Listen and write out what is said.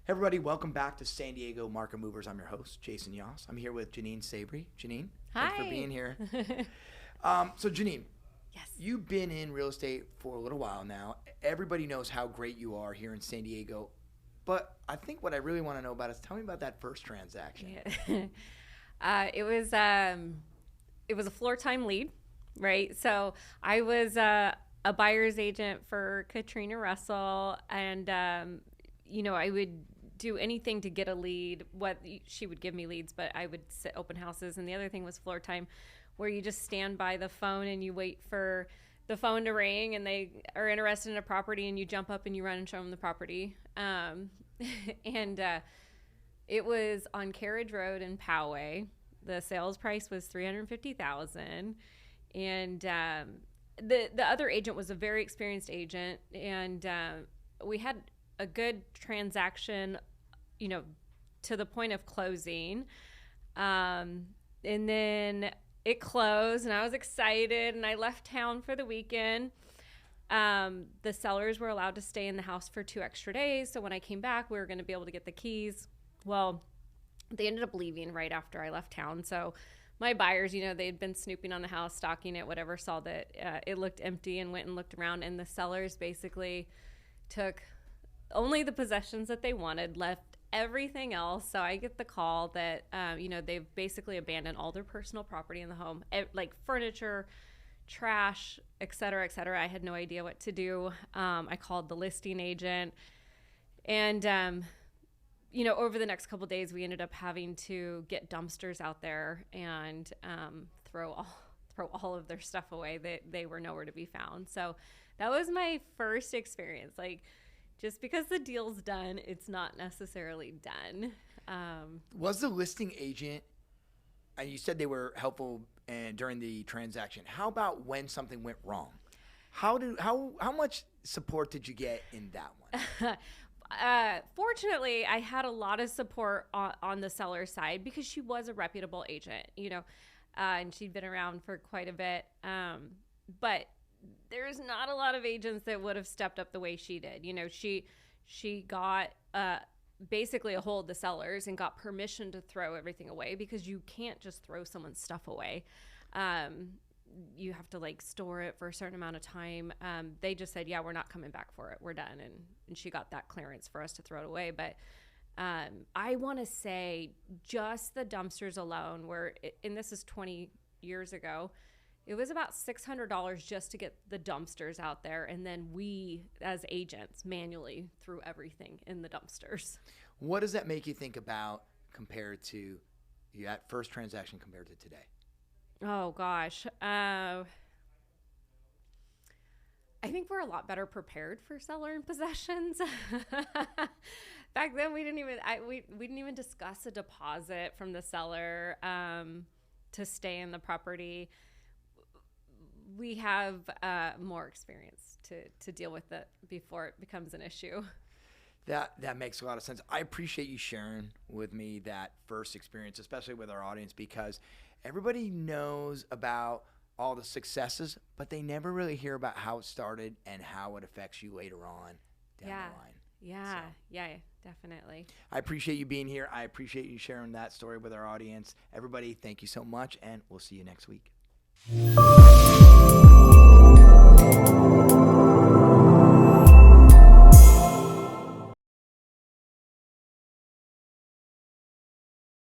Everybody, welcome back to San Diego Market Movers. I'm your host, Jason Yoss. I'm here with Jeannine Savory. Jeannine, hi. Thanks for being here. So Jeannine, yes, you've been in real estate for a little while now. Everybody knows how great you are here in San Diego. But I think what I really want to know about is tell me about that first transaction. Yeah. It was a floor time lead, right? So I was a buyer's agent for Katrina Russell, and I would do anything to get a lead. What she would give me leads, but I would sit open houses. And the other thing was floor time, where you just stand by the phone and you wait for the phone to ring, and they are interested in a property, and you jump up and you run and show them the property. It was on Carriage Road in Poway. The sales price was $350,000, and the other agent was a very experienced agent, and we had a good transaction, to the point of closing, and then it closed, and I was excited, and I left town for the weekend. The sellers were allowed to stay in the house for 2 extra days. So when I came back, we were going to be able to get the keys. Well, they ended up leaving right after I left town. So my buyers, they'd been snooping on the house, stalking it, whatever, saw that it looked empty and went and looked around. And the sellers basically took only the possessions that they wanted, left everything else. So I get the call that, they've basically abandoned all their personal property in the home, like furniture, trash, et cetera, et cetera. I had no idea what to do. I called the listing agent, and over the next couple of days, we ended up having to get dumpsters out there and throw all of their stuff away. They were nowhere to be found. So that was my first experience. Like, just because the deal's done, it's not necessarily done. Was the listing agent, and you said they were helpful and during the transaction, how about when something went wrong? How much support did you get in that one? Fortunately, I had a lot of support on the seller side, because she was a reputable agent, and she'd been around for quite a bit. But there's not a lot of agents that would have stepped up the way she did. She got basically a hold of the sellers and got permission to throw everything away, because you can't just throw someone's stuff away. You have to store it for a certain amount of time. They just said, yeah, we're not coming back for it. We're done. And she got that clearance for us to throw it away. But I want to say just the dumpsters alone and this is 20 years ago, it was about $600 just to get the dumpsters out there. And then we, as agents, manually threw everything in the dumpsters. What does that make you think about compared to that first transaction compared to today? Oh, gosh. I think we're a lot better prepared for seller and possessions. Back then, we didn't even discuss a deposit from the seller to stay in the property. We have more experience to deal with it before it becomes an issue. That makes a lot of sense. I appreciate you sharing with me that first experience, especially with our audience, because everybody knows about all the successes, but they never really hear about how it started and how it affects you later on down the line. Yeah, definitely. I appreciate you being here. I appreciate you sharing that story with our audience. Everybody, thank you so much, and we'll see you next week.